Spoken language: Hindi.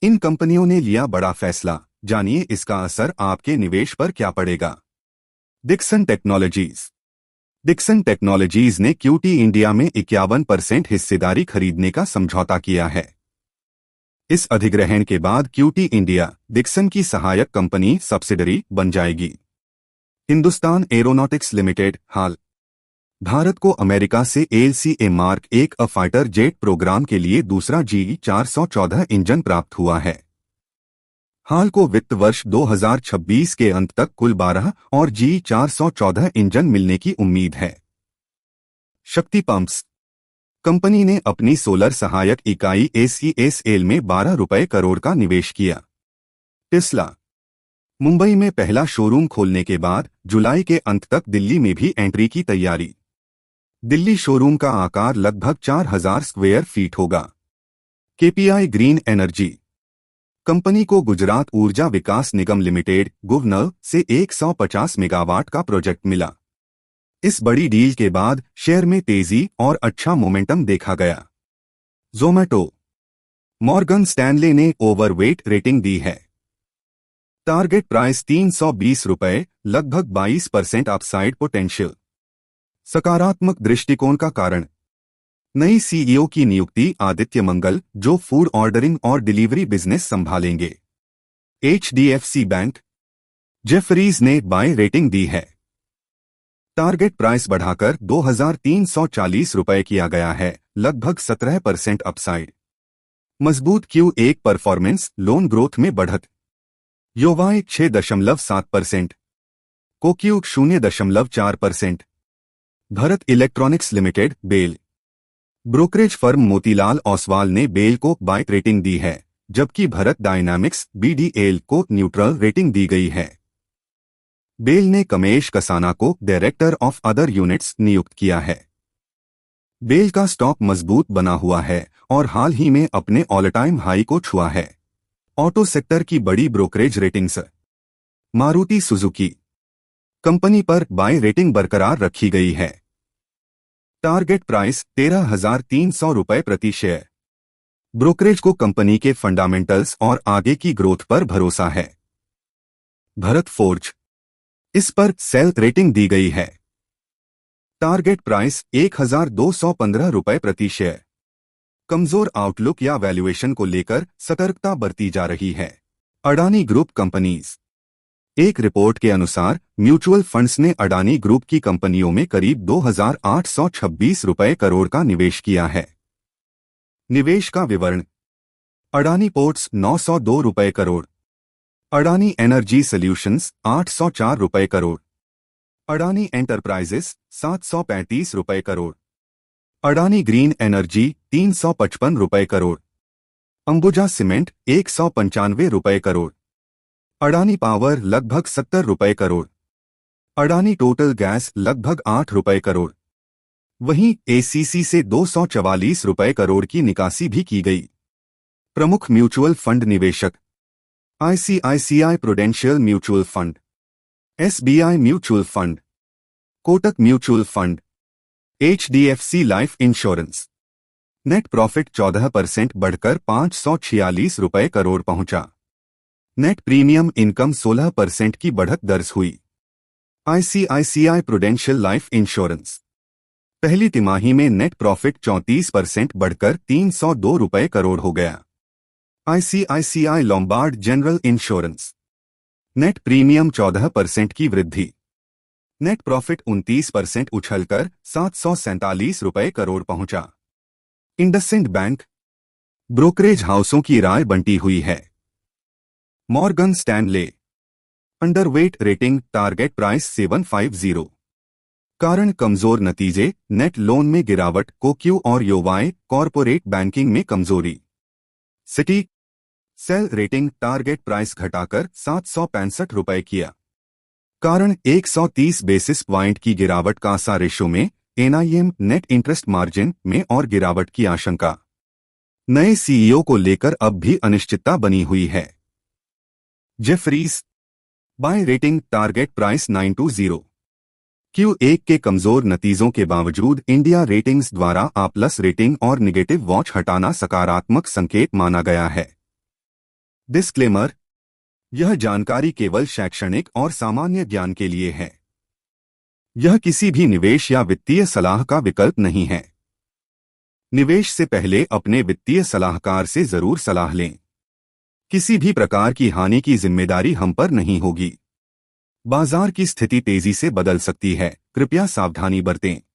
इन कंपनियों ने लिया बड़ा फैसला, जानिए इसका असर आपके निवेश पर क्या पड़ेगा। Dixon Technologies. डिक्सन टेक्नोलॉजीज ने क्यूटी इंडिया में 51% हिस्सेदारी खरीदने का समझौता किया है। इस अधिग्रहण के बाद क्यूटी इंडिया डिक्सन की सहायक कंपनी सब्सिडरी बन जाएगी। Hindustan aeronautics limited. हाल भारत को अमेरिका से LCA mark 1 fighter jet programme के लिए दूसरा G414 इंजन प्राप्त हुआ है। हाल को वित्त वर्ष 2026 के अंत तक कुल 12 और G414 इंजन मिलने की उम्मीद है। शक्ति पंप्स। कंपनी ने अपनी सोलर सहायक इकाई ACSL में 12 रुपए करोड़ का निवेश किया। टेस्ला। मुंबई में पहला शोरूम खोलने के बाद जुलाई के अंत तक दिल्ली में भी एंट्री की तैयारी। दिल्ली शोरूम का आकार लगभग 4000 स्क्वायर फीट होगा। KPI green energy. कंपनी को गुजरात ऊर्जा विकास निगम लिमिटेड गुवनर से 150 मेगावाट का प्रोजेक्ट मिला। इस बड़ी डील के बाद शेयर में तेजी और अच्छा मोमेंटम देखा गया। ज़ोमैटो। मॉर्गन स्टैनले ने ओवरवेट रेटिंग दी है। टारगेट प्राइस 320 रुपए, लगभग 22% अपसाइड पोटेंशियल। सकारात्मक दृष्टिकोण का कारण। नई सीईओ की नियुक्ति आदित्य मंगल, जो फूड ऑर्डरिंग और डिलीवरी बिजनेस संभालेंगे। HDFC bank. जेफरीज ने बाय रेटिंग दी है। टारगेट प्राइस बढ़ाकर 2340 रुपए किया गया है, लगभग 17% अपसाइड। मजबूत Q1 परफॉर्मेंस, लोन ग्रोथ में बढ़त। YoY 6.7%, QoQ 0.4%। Bharat Electronics Limited BEL. Brokerage firm Motilal Oswal ने बेल को बाय रेटिंग दी है, जबकि भारत डायनामिक्स BDL को न्यूट्रल रेटिंग दी गई है। बेल ने कमेश कसाना को डायरेक्टर ऑफ अदर यूनिट्स नियुक्त किया है। बेल का स्टॉक मजबूत बना हुआ है और हाल ही में अपने ऑल टाइम हाई को छुआ है। ऑटो सेक्टर की बड़ी brokerage ratings. Maruti Suzuki. Company पर बाय रेटिंग बरकरार रखी गई है। टारगेट प्राइस 13,300 रुपए प्रति शेयर। ब्रोकरेज को कंपनी के फंडामेंटल्स और आगे की ग्रोथ पर भरोसा है। भारत फोर्ज। इस पर सेल रेटिंग दी गई है। टारगेट प्राइस 1,215 रुपए प्रति शेयर। कमजोर आउटलुक या वैल्यूएशन को लेकर सतर्कता बरती जा रही है। Adani group companies. एक रिपोर्ट के अनुसार म्यूचुअल फंड्स ने अडानी ग्रुप की कंपनियों में करीब 2,826 रुपए करोड़ का निवेश किया है। निवेश का विवरण। अडानी पोर्ट्स 902 रुपए करोड़। अडानी एनर्जी सॉल्यूशंस 804 रुपए करोड़। अडानी एंटरप्राइजेस 735 रुपए करोड़। अडानी ग्रीन एनर्जी 355 रुपए करोड़। अंबुजा सीमेंट 195 रुपए करोड़। अडानी पावर लगभग 70 रुपए करोड़। अडानी टोटल गैस लगभग 8 रुपए करोड़। वहीं ACC से 244 रुपए करोड़ की निकासी भी की गई। प्रमुख म्यूचुअल फंड निवेशक। ICICI prudential mutual fund, SBI mutual fund, Kotak mutual fund, HDFC life insurance. Net profit 14% बढ़कर 546 रुपए करोड़ पहुंचा। नेट प्रीमियम इनकम 16% की बढ़त दर्ज हुई। ICICI prudential life insurance. पहली तिमाही में नेट प्रॉफिट 34% बढ़कर 302 रुपए करोड़ हो गया। ICICI Lombard general insurance. Net premium 14% की वृद्धि। नेट प्रॉफिट 29% उछलकर 747 रुपए करोड़ पहुंचा। इंडसइंड बैंक। ब्रोकरेज हाउसों की राय बंटी हुई है। Morgan Stanley. Underweight rating, target price 750। कारण कमजोर नतीजे, नेट लोन में गिरावट, कोक्यू और योवाई कॉरपोरेट बैंकिंग में कमजोरी। City. Sell rating, target price घटाकर 765 रुपए किया। कारण 130 बेसिस प्वाइंट की गिरावट। कासा रेशो में, NIM नेट इंटरेस्ट मार्जिन में और गिरावट की आशंका। नए CEO को लेकर अब भी अनिश्चितता बनी हुई है। Jefferies. Buy rating, target price 920। Q1 के कमजोर नतीजों के बावजूद इंडिया रेटिंग्स द्वारा A+ रेटिंग और निगेटिव वॉच हटाना सकारात्मक संकेत माना गया है। डिस्क्लेमर, यह जानकारी केवल शैक्षणिक और सामान्य ज्ञान के लिए है। यह किसी भी निवेश या वित्तीय सलाह का विकल्प नहीं है। निवेश से पहले अपने वित्तीय सलाहकार से जरूर सलाह लें। किसी भी प्रकार की हानि की जिम्मेदारी हम पर नहीं होगी। बाजार की स्थिति तेजी से बदल सकती है, कृपया सावधानी बरतें।